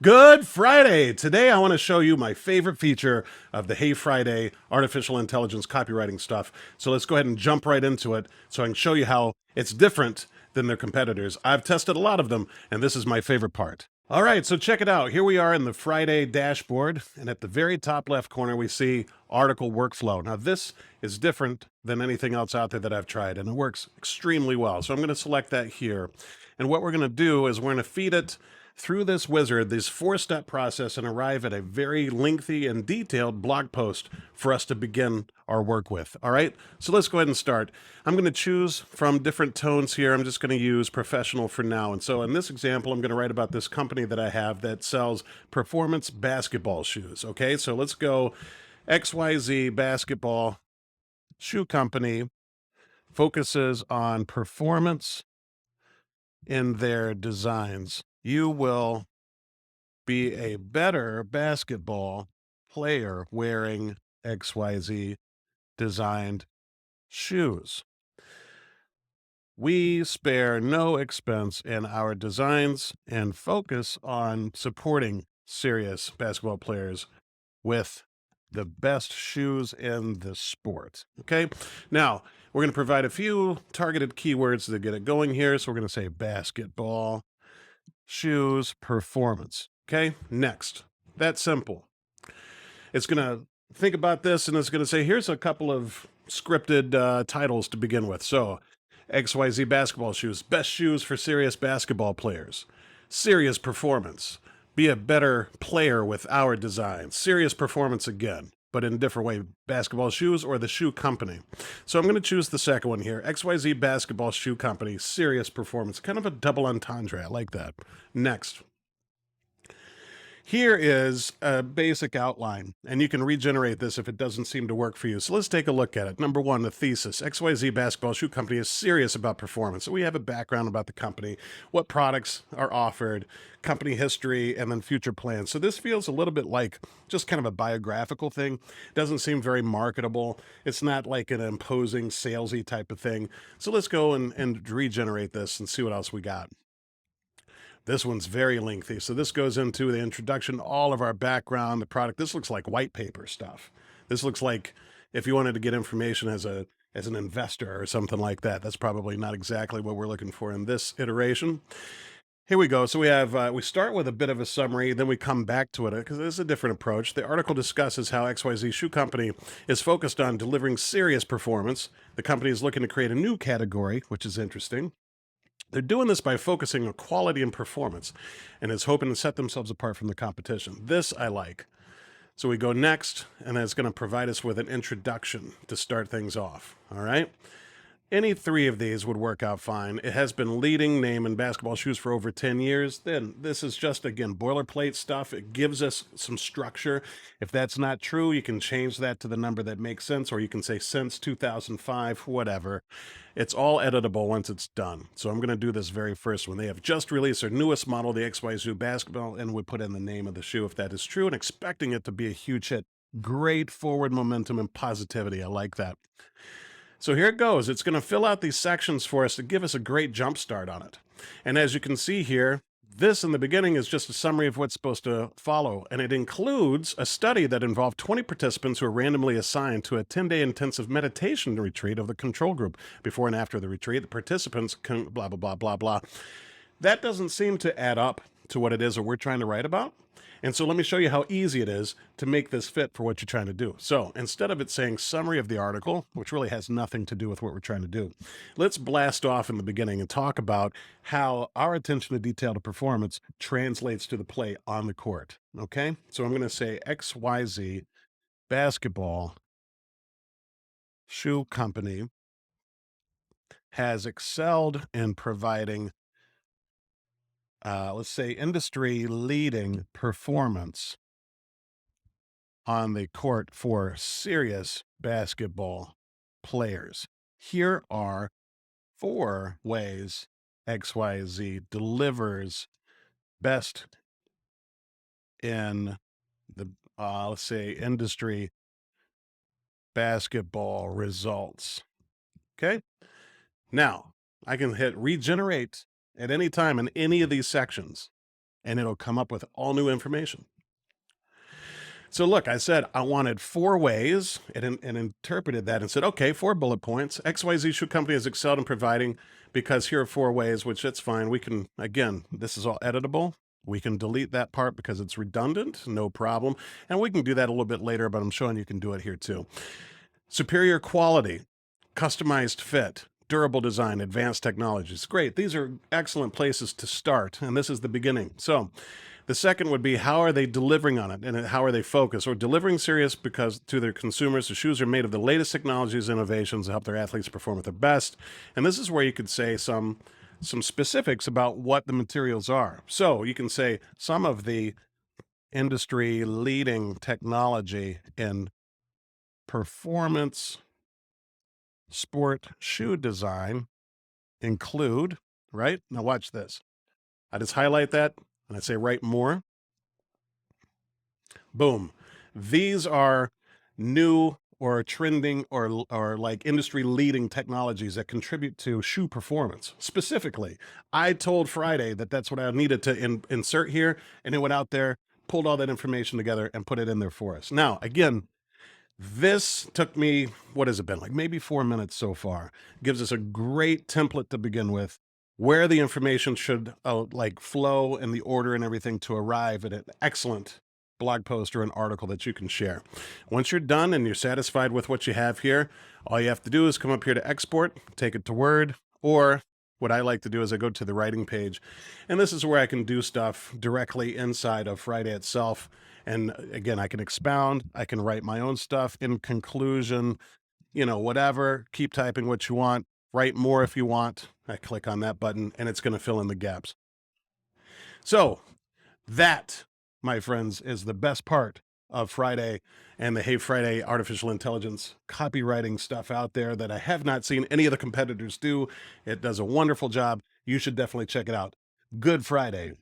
Good Friday! Today I want to show you my favorite feature of the Hey Friday artificial intelligence copywriting stuff. So let's go ahead and jump right into it so I can show you how it's different than their competitors. I've tested a lot of them, and this is my favorite part. All right, so check it out. Here we are in the Friday dashboard, and at the very top left corner, we see article workflow. Now, this is different than anything else out there that I've tried, and it works extremely well. So I'm going to select that here. And what we're going to do is we're going to feed it through this wizard, this four-step process, and arrive at a very lengthy and detailed blog post for us to begin our work with. All right, so let's go ahead and start. I'm going to choose from different tones here. I'm just going to use professional for now. And so in this example, I'm going to write about this company that I have that sells performance basketball shoes. Okay, so let's go XYZ basketball shoe company focuses on performance in their designs. You will be a better basketball player wearing XYZ designed shoes. We spare no expense in our designs and focus on supporting serious basketball players with the best shoes in the sport. Okay, now we're going to provide a few targeted keywords to get it going here. So we're going to say basketball shoes performance. Okay, next. That's simple. It's going to think about this and it's going to say, here's a couple of scripted titles to begin with. So, XYZ basketball shoes, best shoes for serious basketball players, serious performance, be a better player with our design, serious performance again, but in a different way, basketball shoes or the shoe company. So I'm going to choose the second one here, XYZ basketball shoe company, serious performance, kind of a double entendre. I like that. Next. Here is a basic outline, and you can regenerate this if it doesn't seem to work for you. So let's take a look at it. Number one, the thesis. XYZ Basketball Shoe Company is serious about performance. So we have a background about the company, what products are offered, company history, and then future plans. So this feels a little bit like just kind of a biographical thing. It doesn't seem very marketable. It's not like an imposing, salesy type of thing. So let's go and regenerate this and see what else we got. This one's very lengthy. So this goes into the introduction, all of our background, the product. This looks like white paper stuff. This looks like if you wanted to get information as an investor or something like that. That's probably not exactly what we're looking for in this iteration. Here we go. So we start with a bit of a summary, then we come back to it because this is a different approach. The article discusses how XYZ Shoe Company is focused on delivering serious performance. The company is looking to create a new category, which is interesting. They're doing this by focusing on quality and performance and is hoping to set themselves apart from the competition. This I like. So we go next, and then it's going to provide us with an introduction to start things off. All right. Any three of these would work out fine. It has been leading name in basketball shoes for over 10 years. Then this is just, again, boilerplate stuff. It gives us some structure. If that's not true, you can change that to the number that makes sense, or you can say since 2005, whatever. It's all editable once it's done. So I'm going to do this very first one. They have just released their newest model, the XYZ basketball, and we put in the name of the shoe if that is true, and expecting it to be a huge hit. Great forward momentum and positivity. I like that. So here it goes. It's going to fill out these sections for us to give us a great jump start on it. And as you can see here, this in the beginning is just a summary of what's supposed to follow. And it includes a study that involved 20 participants who were randomly assigned to a 10-day intensive meditation retreat of the control group. Before and after the retreat, the participants can blah, blah, blah, blah, blah. That doesn't seem to add up to what it is that we're trying to write about. And so let me show you how easy it is to make this fit for what you're trying to do. So instead of it saying summary of the article, which really has nothing to do with what we're trying to do, let's blast off in the beginning and talk about how our attention to detail to performance translates to the play on the court. Okay, so I'm going to say XYZ basketball shoe company has excelled in providing let's say industry leading performance on the court for serious basketball players. Here are four ways XYZ delivers best in the, let's say, industry basketball results. Okay. Now I can hit regenerate at any time in any of these sections. and it'll come up with all new information. So look, I said I wanted 4 ways and interpreted that and said, okay, 4 bullet points. XYZ shoe company has excelled in providing because here are 4 ways, which that's fine. We can, again, this is all editable. We can delete that part because it's redundant, no problem. And we can do that a little bit later, but I'm showing you can do it here too. Superior quality, customized fit, durable design, advanced technologies. Great. These are excellent places to start. And this is the beginning. So the second would be, how are they delivering on it and how are they focused or delivering serious because to their consumers, the shoes are made of the latest technologies, innovations to help their athletes perform at their best. And this is where you could say some specifics about what the materials are. So you can say some of the industry leading technology in performance sport shoe design include, right? Now watch this. I just highlight that and I say write more. Boom. These are new or trending or like industry leading technologies that contribute to shoe performance. Specifically, I told Friday that that's what I needed to insert here, and it went out there, pulled all that information together and put it in there for us. Now, again, this took me, what has it been, like maybe 4 minutes so far. Gives us a great template to begin with, where the information should like flow and the order and everything to arrive at an excellent blog post or an article that you can share. Once you're done and you're satisfied with what you have here, all you have to do is come up here to export, take it to Word, or what I like to do is I go to the writing page, and this is where I can do stuff directly inside of Friday itself. And again, I can expound, I can write my own stuff in conclusion, whatever, keep typing what you want, write more if you want. I click on that button and it's going to fill in the gaps. So that, my friends, is the best part of Friday and the Hey Friday artificial intelligence copywriting stuff out there that I have not seen any of the competitors do. It does a wonderful job. You should definitely check it out. Good Friday.